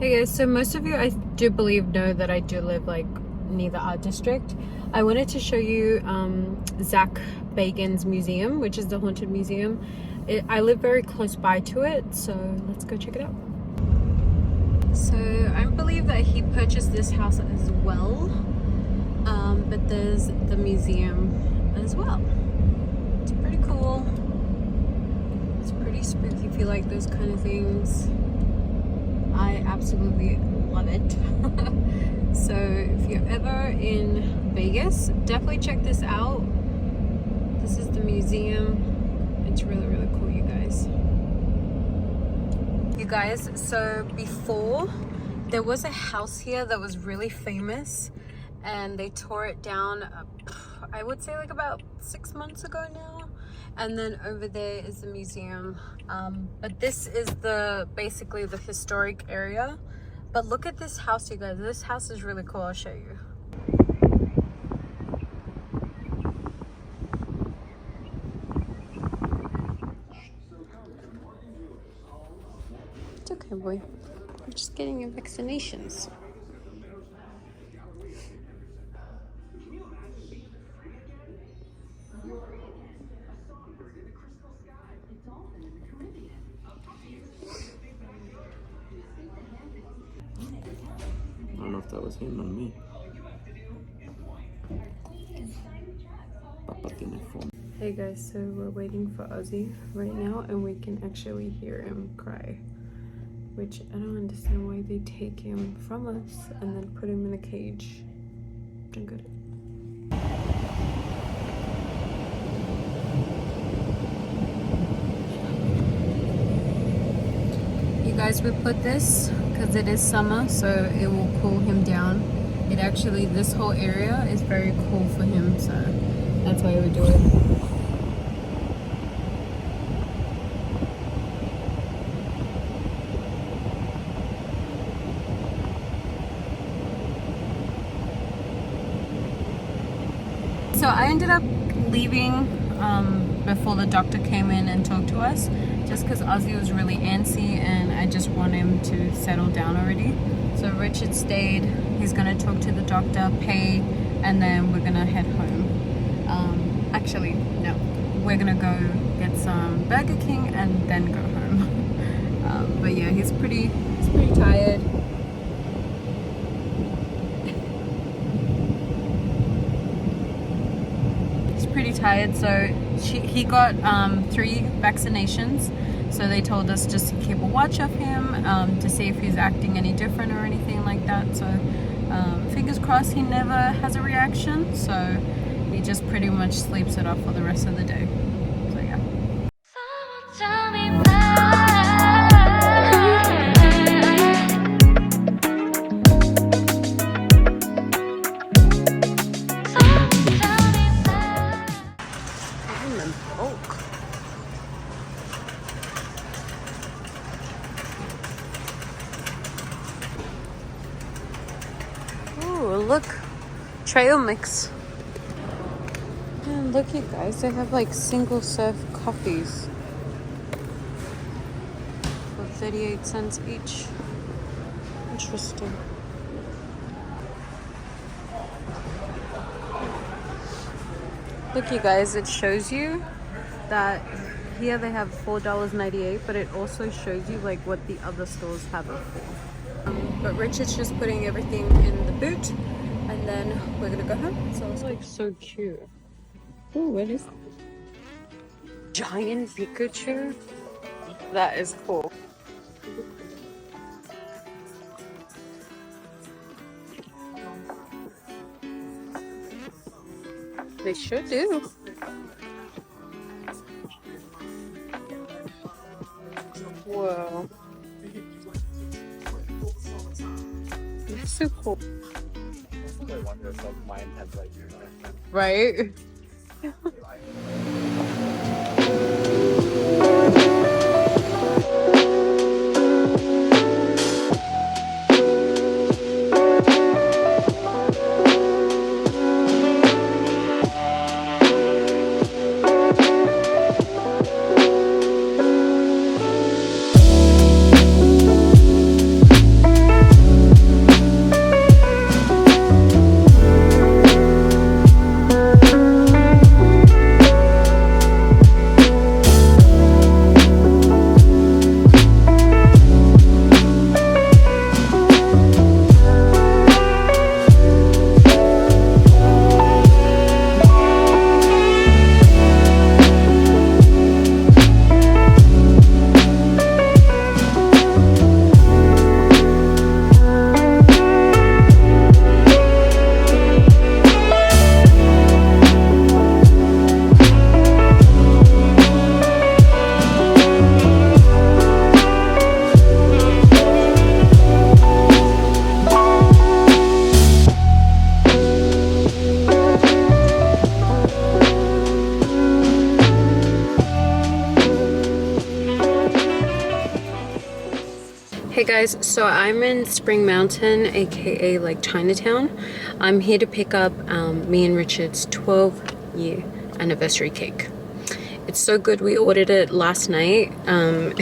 Hey guys, so most of you I do believe know that I do live like near the art district. I wanted to show you Zach Bagans Museum, which is the haunted museum. I live very close by to it, so let's go check it out. So I believe that he purchased this house as well, but there's the museum as well. It's pretty cool. It's pretty spooky if you like those kind of things. I absolutely love it. So if you're ever in Vegas, definitely check this out. This is the museum. It's really, really cool, you guys. You guys, so before there was a house here that was really famous and they tore it down, I would say like about 6 months ago now. And then over there is the museum, but this is basically the historic area. But look at this house, you guys. This house is really cool. I'll show you. It's okay, boy. I'm just getting your vaccinations. I don't know if that was him or me. Hey guys, so we're waiting for Ozzy right now and we can actually hear him cry. Which I don't understand why they take him from us and then put him in a cage. Don't get it. You guys, we put this because it is summer, so it will cool him down. It actually, this whole area is very cool for him, so that's why we do it. So I ended up leaving before the doctor came in and talked to us, just because Ozzy was really antsy and I just want him to settle down already. So Richard stayed. He's gonna talk to the doctor, pay, and then we're gonna head home. Actually, no, we're gonna go get some Burger King and then go home. But yeah, he's pretty tired. Pretty tired, so he got 3 vaccinations, so they told us just to keep a watch of him, to see if he's acting any different or anything like that. So fingers crossed he never has a reaction, so he just pretty much sleeps it off for the rest of the day. So yeah. Ooh, look, trail mix. And look, you guys, they have like single serve coffees for 38 cents each. Interesting. Look, you guys, it shows you that here they have $4.98, but it also shows you like what the other stores have it for. But Richard's just putting everything in the boot and then we're gonna go home. So it's like so cute. Oh, what is that? Giant Pikachu? That is cool. They sure do. Whoa. It's so cool. I wonder if mine has like your right? guys, so I'm in Spring Mountain, aka like Chinatown. I'm here to pick up me and Richard's 12-year anniversary cake. It's so good. We ordered it last night and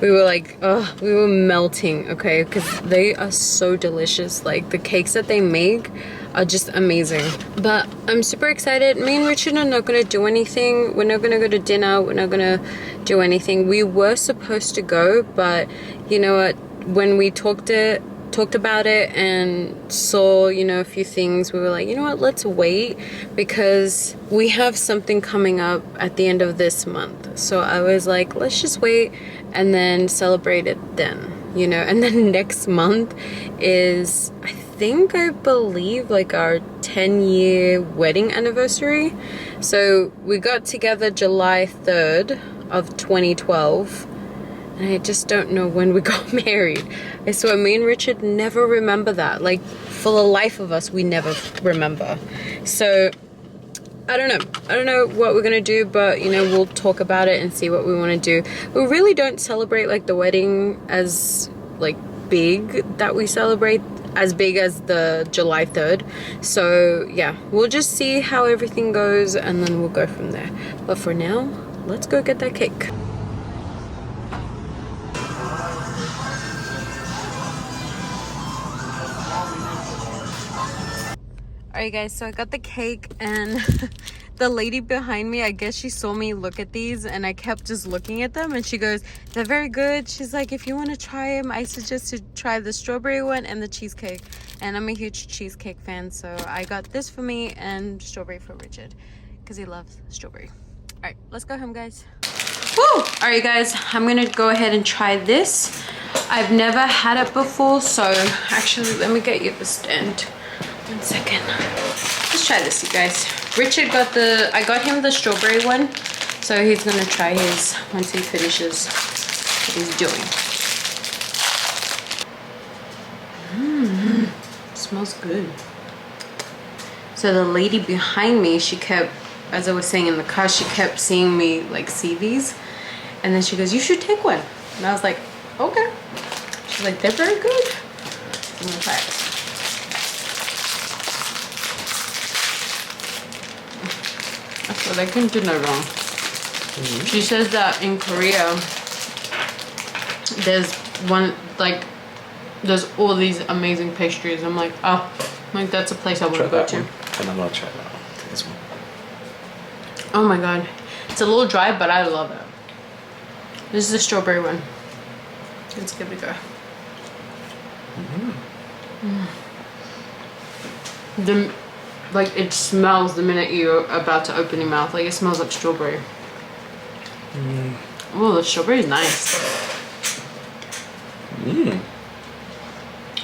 we were like, oh, we were melting, okay, because they are so delicious. Like the cakes that they make are just amazing. But I'm super excited. Me and Richard are not gonna do anything. We're not gonna go to dinner. We're not gonna do anything. We were supposed to go, but you know what, when we talked about it and saw, you know, a few things, we were like, you know what, let's wait, because we have something coming up at the end of this month. So I was like, let's just wait and then celebrate it then, you know. And then next month is, I believe like our 10-year wedding anniversary. So we got together July 3rd of 2012. And I just don't know when we got married. I swear, me and Richard never remember that. Like, for the life of us, we never remember. So, I don't know what we're gonna do, but, you know, we'll talk about it and see what we want to do. We really don't celebrate, like, the wedding as, like, big, that we celebrate as big as the July 3rd. So, yeah, we'll just see how everything goes, and then we'll go from there. But for now, let's go get that cake. Alright guys, so I got the cake, and the lady behind me, I guess she saw me look at these, and I kept just looking at them, and she goes, they're very good. She's like, if you want to try them, I suggest to try the strawberry one and the cheesecake. And I'm a huge cheesecake fan, so I got this for me and strawberry for Richard because he loves strawberry. Alright, let's go home, guys. Woo! Alright guys, I'm gonna go ahead and try this. I've never had it before, so actually let me get you the stand. 1 second. Let's try this, you guys. Richard got I got him the strawberry one, so he's gonna try his once he finishes what he's doing. Smells good. So the lady behind me, she kept, as I was saying in the car, she kept seeing me like see these, and then she goes, you should take one. And I was like, okay. She's like, they're very good. I'm gonna try it. So they can do no wrong. She says that in Korea, there's there's all these amazing pastries. I'm like, oh, like that's a place I want to go to. And I'm gonna try that one. This one. Oh my god, it's a little dry, but I love it. This is the strawberry one. Let's give it a go. Like it smells the minute you're about to open your mouth. Like it smells like strawberry. Oh, the strawberry is nice.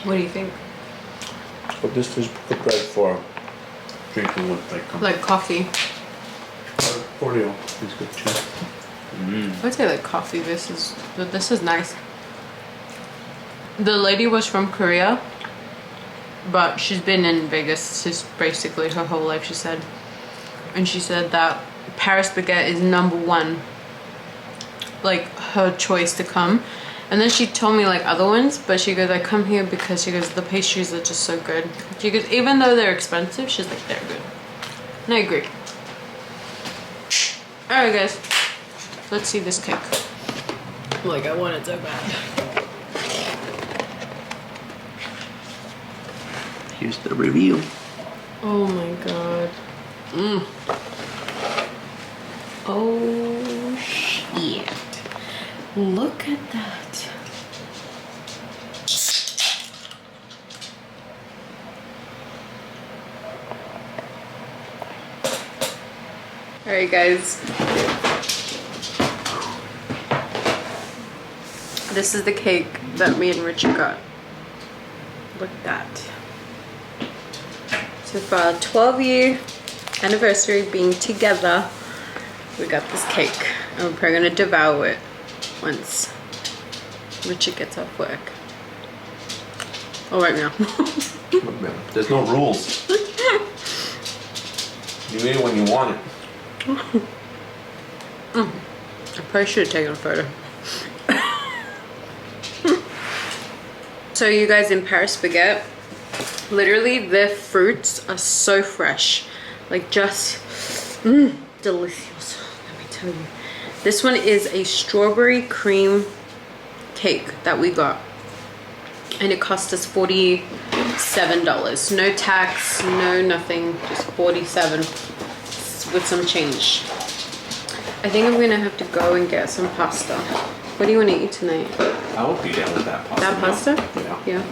What do you think? But this is prepared for drinking with like coffee. Oreo is good too. I'd say like coffee. This is nice. The lady was from Korea, but she's been in Vegas since basically her whole life, she said. And she said that Paris baguette is #1, like her choice to come. And then she told me like other ones, but she goes, I come here because she goes, the pastries are just so good. She goes, even though they're expensive, she's like, they're good. And I agree. Alright guys, let's see this cake. Like I want it so bad. Here's the review. Oh my god. Oh shit. Look at that. Alright guys. This is the cake that me and Richard got. Look at that. So for our 12-year anniversary being together, we got this cake. And we're probably gonna devour it once Richard gets off work. Oh, right now. There's no rules. You eat it when you want it. I probably should have taken a photo. So you guys, in Paris Baguette, literally their fruits are so fresh, like just delicious. Let me tell you, this one is a strawberry cream cake that we got, and it cost us $47. No tax, no nothing, just 47 with some change. I think I'm gonna have to go and get some pasta. What do you want to eat tonight? I will be down with that pasta. That pasta? Yeah. Yeah.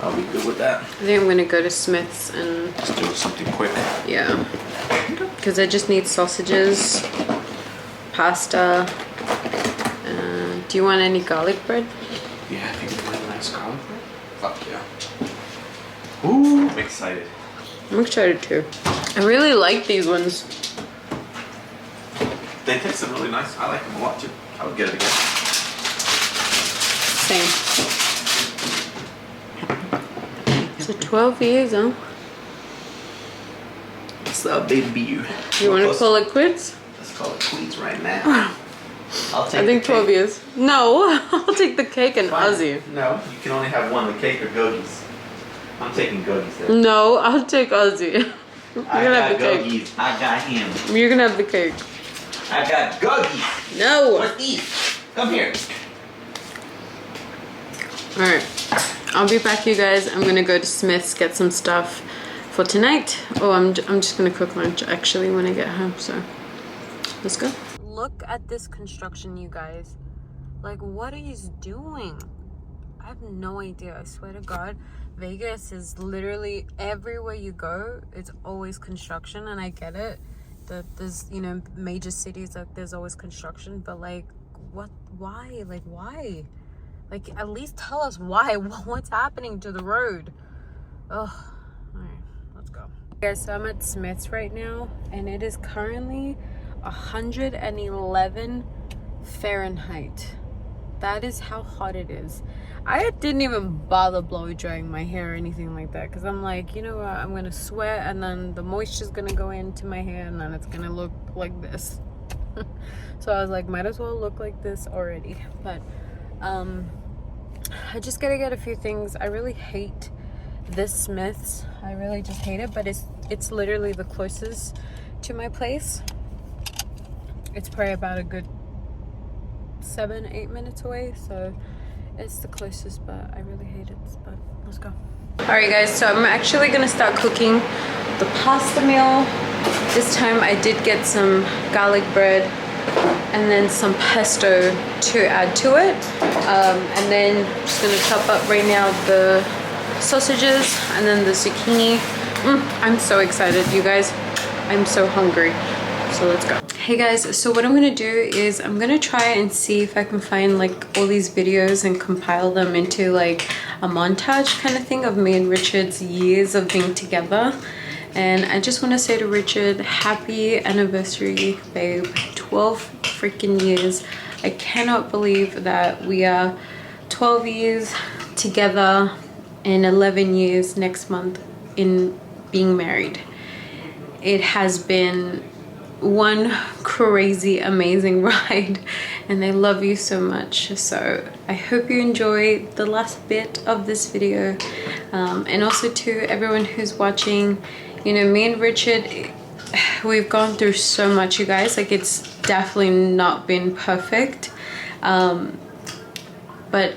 I'll be good with that. I think I'm gonna go to Smith's and Just do something quick. yeah, because I just need sausages, pasta. Do you want any garlic bread? Yeah, I think it's really nice garlic bread. Fuck yeah. Ooh, I'm excited. I'm excited too. I really like these ones. They taste really nice. I like them a lot too. I would get it again. Same. So 12 years, huh? So baby, You want to call it quits? Let's call it queens right now. I'll take. I think 12 years. No, I'll take the cake and OZZIE. No, you can only have one, the cake or gogies. I'm taking gogies then. No, I'll take OZZIE. You're gonna have the cake. Gogies. I got him. You're gonna have the cake. I got gogies. No. What's these? Come here. Alright, I'll be back, you guys. I'm gonna go to Smith's, get some stuff for tonight. Oh, I'm just gonna cook lunch actually when I get home, so let's go. Look at this construction, you guys. Like, what are you doing? I have no idea. I swear to God, Vegas is literally everywhere you go, it's always construction, and I get it that there's, you know, major cities that there's always construction, but like, what? Why? Like, why? Like, at least tell us why. What's happening to the road? Oh, all right, let's go. Guys, so I'm at Smith's right now, and it is currently 111 Fahrenheit. That is how hot it is. I didn't even bother blow drying my hair or anything like that, because I'm like, you know what, I'm gonna sweat, and then the moisture's gonna go into my hair, and then it's gonna look like this. So I was like, might as well look like this already. But I just gotta get a few things. I really hate this Smith's. I really just hate it, but it's literally the closest to my place. It's probably about a good 7-8 minutes away, so it's the closest, but I really hate it. But let's go. All right, guys, so I'm actually gonna start cooking the pasta meal. This time I did get some garlic bread and then some pesto to add to it, and then just gonna chop up right now the sausages and then the zucchini. I'm so excited, you guys. I'm so hungry, so let's go. Hey guys, so what I'm gonna do is I'm gonna try and see if I can find like all these videos and compile them into like a montage kind of thing of me and Richard's years of being together. And I just want to say to Richard, happy anniversary, babe. 12 freaking years. I cannot believe that we are 12 years together and 11 years next month in being married. It has been one crazy amazing ride, and I love you so much. So I hope you enjoy the last bit of this video, and also to everyone who's watching. You know, me and Richard, we've gone through so much, you guys. Like, it's definitely not been perfect, but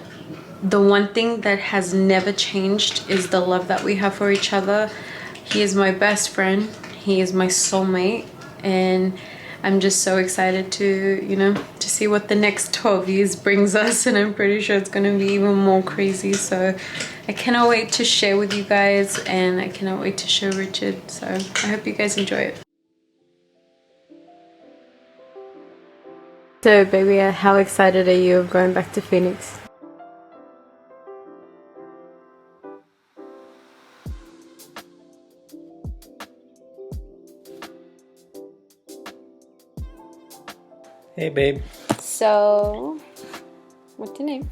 the one thing that has never changed is the love that we have for each other. He is my best friend, he is my soulmate, and I'm just so excited to, you know, to see what the next 12 years brings us, and I'm pretty sure it's gonna be even more crazy. So I cannot wait to share with you guys, and I cannot wait to show Richard. So I hope you guys enjoy it. So baby, how excited are you of going back to Phoenix? Hey babe. So, what's your name?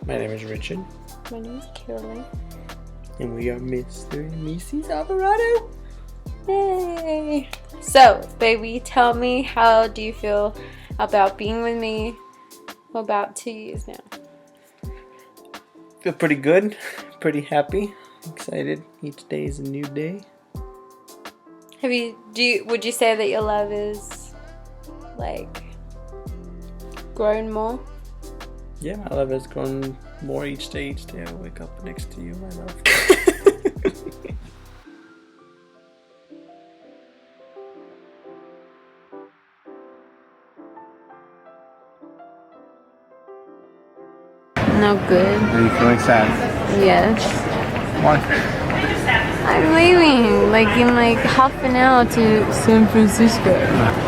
My name is Richard. My name is Caroline. And we are Mr. and Mrs. Alvarado. Yay! So, baby, tell me, how do you feel about being with me for about 2 years now? Feel pretty good, pretty happy, excited. Each day is a new day. Would you say that your love is like grown more? Yeah, my love has grown more each day. Each day I wake up next to you, my love. No good. Are you feeling sad? Yes. Why? I'm leaving like in like half an hour to San Francisco.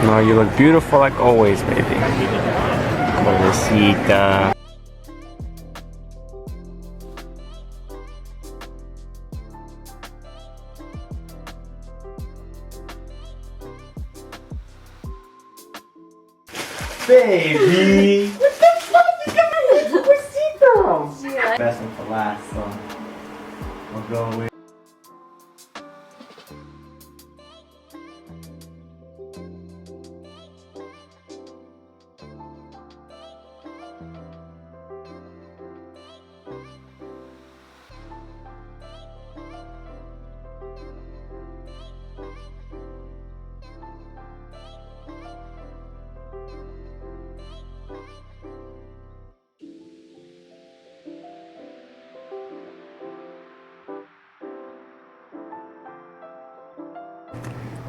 No, you look beautiful like always, baby. Pobrecita. Baby! What the fuck? You got my Pobrecita! Yeah. Best one for last, so I'll go with.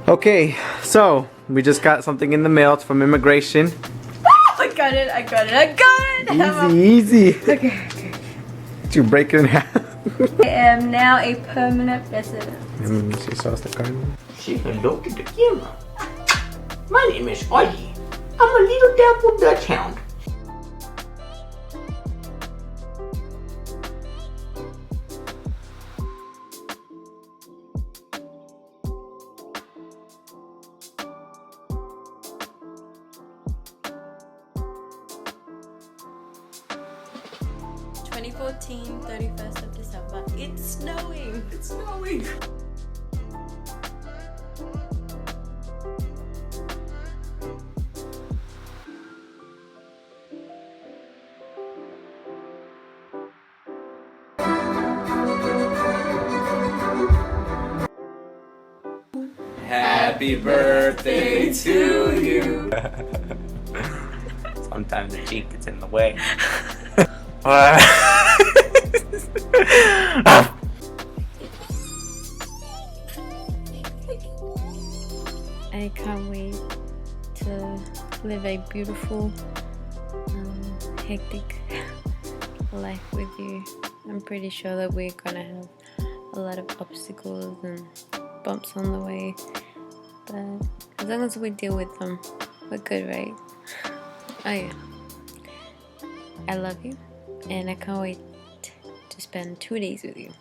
Okay, so we just got something in the mail. It's from immigration. I got it. Easy. Okay. Did you break it in half? I am now a permanent resident. She saw the card. Say hello to the camera. My name is OZZIE. I'm a little dapple Dutch hound. (2014) 31st of December. It's snowing. It's snowing. Happy birthday to you. Sometimes the cheek gets in the way. I can't wait to live a beautiful, hectic life with you. I'm pretty sure that we're gonna have a lot of obstacles and bumps on the way, but as long as we deal with them, we're good, right? Oh yeah. I love you, and I can't wait to spend 2 days with you.